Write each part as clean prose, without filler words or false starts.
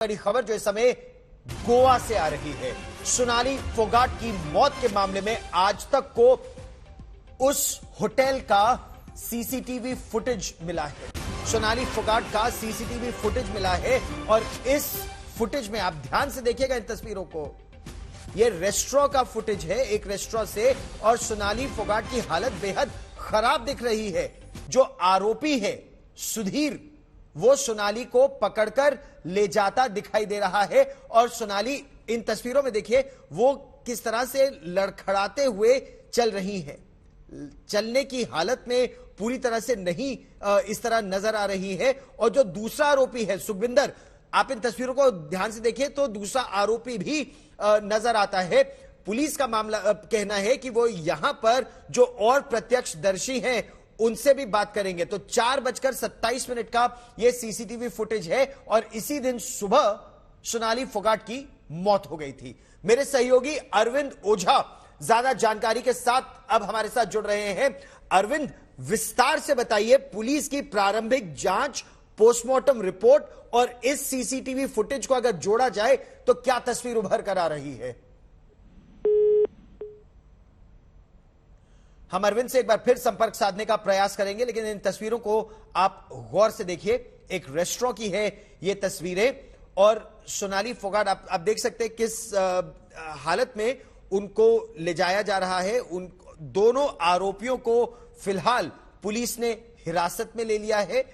बड़ी खबर जो इस समय गोवा से आ रही है। सोनाली फोगाट की मौत के मामले में आज तक को उस होटल का सीसीटीवी फुटेज मिला है। सोनाली फोगाट का सीसीटीवी फुटेज मिला है और इस फुटेज में आप ध्यान से देखिएगा इन तस्वीरों को। यह रेस्टोरेंट का फुटेज है, एक रेस्टोरेंट से, और सोनाली फोगाट की हालत बेहद खराब दिख रही है। जो आरोपी है सुधीर, वो सोनाली को पकड़कर ले जाता दिखाई दे रहा है और सोनाली इन तस्वीरों में देखिए वो किस तरह से लड़खड़ाते हुए चल रही है। चलने की हालत में पूरी तरह से नहीं इस तरह नजर आ रही है। और जो दूसरा आरोपी है सुखविंदर, आप इन तस्वीरों को ध्यान से देखिए तो दूसरा आरोपी भी नजर आता है। पुलिस का मामला कहना है कि वो यहां पर जो और प्रत्यक्षदर्शी हैं उनसे भी बात करेंगे। तो 4:27 का यह सीसीटीवी फुटेज है और इसी दिन सुबह सोनाली फोगाट की मौत हो गई थी। मेरे सहयोगी अरविंद ओझा ज्यादा जानकारी के साथ अब हमारे साथ जुड़ रहे हैं। अरविंद, विस्तार से बताइए पुलिस की प्रारंभिक जांच, पोस्टमार्टम रिपोर्ट और इस सीसीटीवी फुटेज को अगर जोड़ा जाए तो क्या तस्वीर उभर कर आ रही है? हम अरविंद से एक बार फिर संपर्क साधने का प्रयास करेंगे, लेकिन इन तस्वीरों को आप गौर से देखिए। एक रेस्टोरेंट की है ये तस्वीरें और सोनाली फोगाट आप देख सकते हैं किस हालत में उनको ले जाया जा रहा है। उन दोनों आरोपियों को फिलहाल पुलिस ने हिरासत में ले लिया है।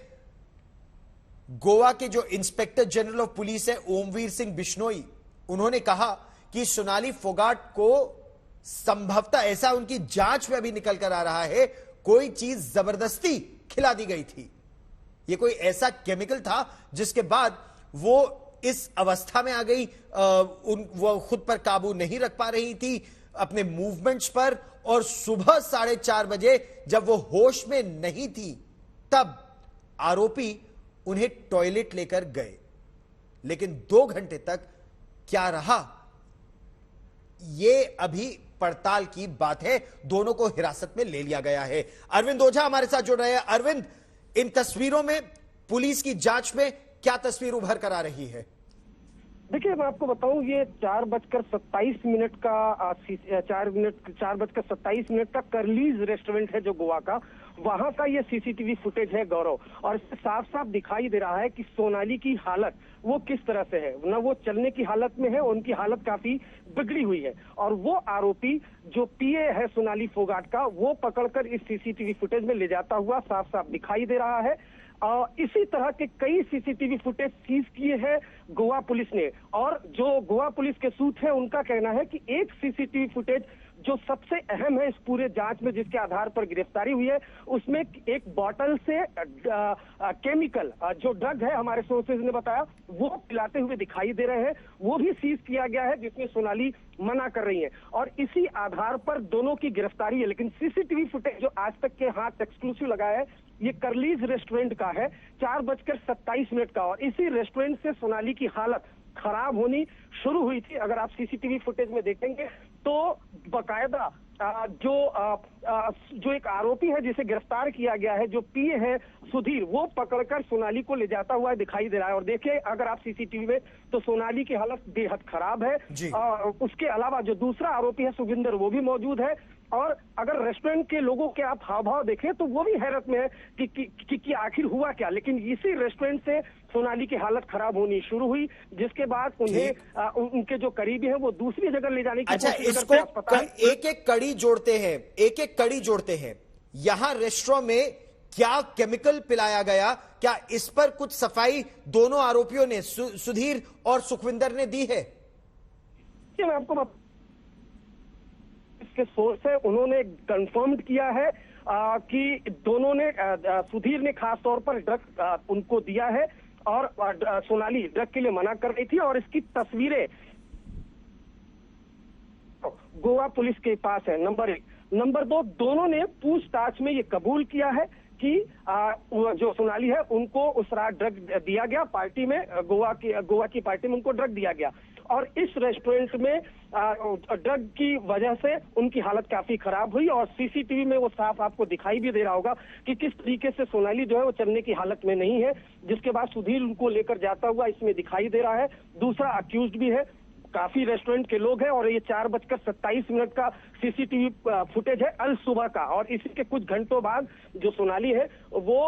गोवा के जो इंस्पेक्टर जनरल ऑफ पुलिस है ओमवीर सिंह बिश्नोई, उन्होंने कहा कि सोनाली फोगाट को संभवतः, ऐसा उनकी जांच में अभी निकल कर आ रहा है, कोई चीज जबरदस्ती खिला दी गई थी। यह कोई ऐसा केमिकल था जिसके बाद वो इस अवस्था में आ गई। वो खुद पर काबू नहीं रख पा रही थी अपने मूवमेंट्स पर, और सुबह 4:30 बजे जब वो होश में नहीं थी तब आरोपी उन्हें टॉयलेट लेकर गए। लेकिन 2 घंटे तक क्या रहा, यह अभी पड़ताल की बात है। दोनों को हिरासत में ले लिया गया है। अरविंद ओझा हमारे साथ जुड़ रहे हैं। अरविंद, इन तस्वीरों में पुलिस की जांच में क्या तस्वीर उभर कर आ रही है? देखिए, मैं आपको बताऊं, ये 4:27 का 4:27 का कर्लीज रेस्टोरेंट है जो गोवा का, वहां का ये सीसीटीवी फुटेज है गौरव। और इससे साफ साफ दिखाई दे रहा है कि सोनाली की हालत वो किस तरह से है। ना वो चलने की हालत में है, उनकी हालत काफी बिगड़ी हुई है। और वो आरोपी जो पीए है सोनाली फोगाट का, वो पकड़कर इस सीसीटीवी फुटेज में ले जाता हुआ साफ साफ दिखाई दे रहा है। इसी तरह के कई सीसीटीवी फुटेज सीज किए हैं गोवा पुलिस ने। और जो गोवा पुलिस के सूत्र है उनका कहना है कि एक सीसीटीवी फुटेज जो सबसे अहम है इस पूरे जांच में, जिसके आधार पर गिरफ्तारी हुई है, उसमें एक बॉटल से केमिकल जो ड्रग है, हमारे सोर्सेज ने बताया, वो पिलाते हुए दिखाई दे रहे हैं। वो भी सीज किया गया है, जिसमें सोनाली मना कर रही है और इसी आधार पर दोनों की गिरफ्तारी है। लेकिन सीसीटीवी फुटेज जो आज तक के हाथ एक्सक्लूसिव लगाया है, ये कर्लीज रेस्टोरेंट का है, 4:27 का। और इसी रेस्टोरेंट से सोनाली की हालत खराब होनी शुरू हुई थी। अगर आप सीसीटीवी फुटेज में देखेंगे तो बकायदा जो एक आरोपी है जिसे गिरफ्तार किया गया है, जो पीए है सुधीर, वो पकड़कर सोनाली को ले जाता हुआ दिखाई दे रहा है। और देखिए, अगर आप सीसीटीवी में, तो सोनाली की हालत बेहद खराब है। उसके अलावा जो दूसरा आरोपी है सुखविंदर, वो भी मौजूद है। और अगर रेस्टोरेंट के लोगों के आप हाव भाव देखें तो वो भी हैरत में है कि आखिर हुआ क्या। लेकिन इसी रेस्टोरेंट से सोनाली की हालत खराब होनी शुरू हुई, जिसके बाद उन्हें उनके जो करीबी हैं वो दूसरी जगह ले जाने की अच्छा, इसको एक एक कड़ी जोड़ते हैं। यहां रेस्टोरेंट में क्या केमिकल पिलाया गया, क्या इस पर कुछ सफाई दोनों आरोपियों ने, सुधीर और सुखविंदर ने दी है? मैं आपको इसके सोर्स है, उन्होंने कंफर्म किया है कि दोनों ने, सुधीर ने खास तौर पर ड्रग उनको दिया है और सोनाली ड्रग के लिए मना कर रही थी। और इसकी तस्वीरें गोवा पुलिस के पास है, नंबर 1। नंबर 2, दोनों ने पूछताछ में ये कबूल किया है कि जो सोनाली है उनको उस रात ड्रग दिया गया पार्टी में, गोवा की पार्टी में उनको ड्रग दिया गया। और इस रेस्टोरेंट में ड्रग की वजह से उनकी हालत काफी खराब हुई। और सीसीटीवी में वो साफ आपको दिखाई भी दे रहा होगा कि किस तरीके से सोनाली जो है वो चलने की हालत में नहीं है, जिसके बाद सुधीर उनको लेकर जाता हुआ इसमें दिखाई दे रहा है। दूसरा अक्यूज्ड भी है, काफी रेस्टोरेंट के लोग हैं, और ये 4:27 का सीसीटीवी फुटेज है अल सुबह का। और इसी के कुछ घंटों बाद जो सोनाली है वो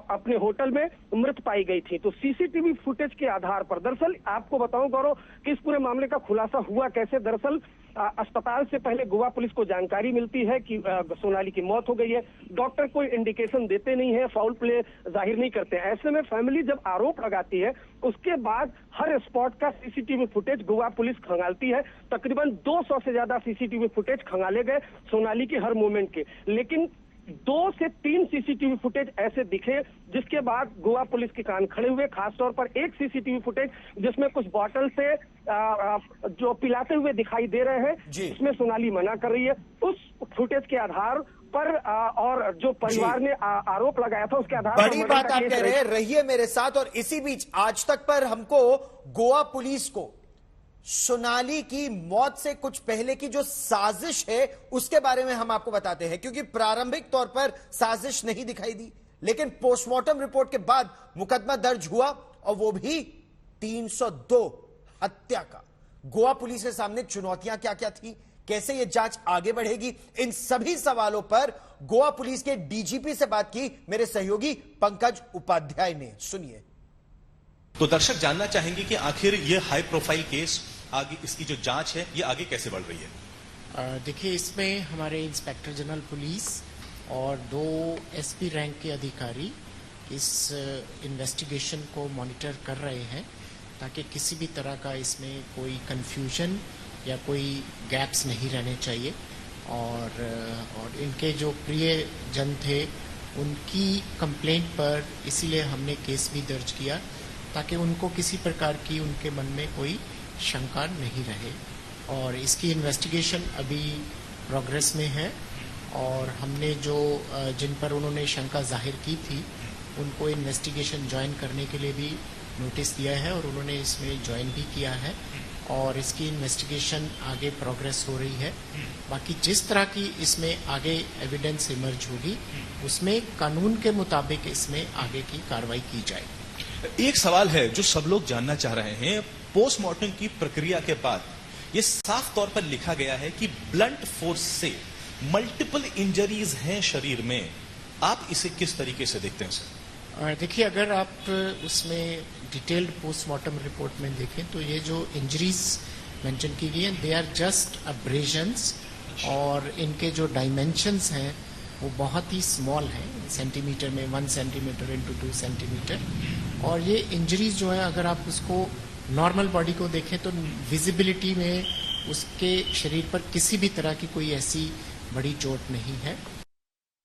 अपने होटल में मृत पाई गई थी। तो सीसीटीवी फुटेज के आधार पर, दरअसल आपको बताऊं गौरव कि इस पूरे मामले का खुलासा हुआ कैसे। दरअसल अस्पताल से पहले गोवा पुलिस को जानकारी मिलती है कि सोनाली की मौत हो गई है। डॉक्टर कोई इंडिकेशन देते नहीं है, फाउल प्ले जाहिर नहीं करते। ऐसे में फैमिली जब आरोप लगाती है, उसके बाद हर स्पॉट का सीसीटीवी फुटेज गोवा पुलिस खंगालती है। तकरीबन 200 से ज्यादा सीसीटीवी फुटेज खंगाले गए सोनाली के हर मूवमेंट के, लेकिन 2 से 3 सीसीटीवी फुटेज ऐसे दिखे जिसके बाद गोवा पुलिस के कान खड़े हुए। खासतौर पर एक सीसीटीवी फुटेज जिसमें कुछ बॉटल से जो पिलाते हुए दिखाई दे रहे हैं, इसमें सोनाली मना कर रही है। उस फुटेज के आधार पर और जो परिवार ने आरोप लगाया था उसके आधार पर बड़ी बात आप कह रहे हैं, रहिए मेरे साथ। और इसी बीच आज तक पर हमको गोवा पुलिस को सोनाली की मौत से कुछ पहले की जो साजिश है उसके बारे में हम आपको बताते हैं, क्योंकि प्रारंभिक तौर पर साजिश नहीं दिखाई दी, लेकिन पोस्टमार्टम रिपोर्ट के बाद मुकदमा दर्ज हुआ, और वो भी 302 हत्या का। गोवा पुलिस के सामने चुनौतियां क्या क्या थी, कैसे ये जांच आगे बढ़ेगी, इन सभी सवालों पर गोवा पुलिस के डीजीपी से बात की मेरे सहयोगी पंकज उपाध्याय ने। सुनिए। तो दर्शक जानना चाहेंगे कि आखिर ये हाई प्रोफाइल केस आगे, इसकी जो जांच है ये आगे कैसे बढ़ रही है? देखिए, इसमें हमारे इंस्पेक्टर जनरल पुलिस और 2 एसपी रैंक के अधिकारी इस इन्वेस्टिगेशन को मॉनिटर कर रहे हैं, ताकि किसी भी तरह का इसमें कोई कंफ्यूजन या कोई गैप्स नहीं रहने चाहिए। और इनके जो प्रिय जन थे उनकी कंप्लेंट पर इसीलिए हमने केस भी दर्ज किया, ताकि उनको किसी प्रकार की उनके मन में कोई शंका नहीं रहे। और इसकी इन्वेस्टिगेशन अभी प्रोग्रेस में है, और हमने जो जिन पर उन्होंने शंका जाहिर की थी उनको इन्वेस्टिगेशन ज्वाइन करने के लिए भी नोटिस दिया है, और उन्होंने इसमें ज्वाइन भी किया है, और इसकी इन्वेस्टिगेशन आगे प्रोग्रेस हो रही है। बाकी जिस तरह की इसमें आगे एविडेंस इमर्ज होगी उसमें कानून के मुताबिक इसमें आगे की कार्रवाई की जाएगी। एक सवाल है जो सब लोग जानना चाह रहे हैं, पोस्टमार्टम की प्रक्रिया के बाद ये साफ तौर पर लिखा गया है कि ब्लंट फोर्स से मल्टीपल इंजरीज हैं शरीर में, आप इसे किस तरीके से देखते हैं सर? देखिए, अगर आप उसमें डिटेल्ड पोस्टमार्टम रिपोर्ट में देखें तो ये जो इंजरीज मेंशन की गई हैं दे आर जस्ट अब्रेजन्स, और इनके जो डायमेंशंस हैं वो बहुत ही स्मॉल हैं, सेंटीमीटर में 1 सेंटीमीटर इंटू 2 सेंटीमीटर। और ये इंजरीज जो है, अगर आप उसको नॉर्मल बॉडी को देखें तो विजिबिलिटी में उसके शरीर पर किसी भी तरह की कोई ऐसी बड़ी चोट नहीं है।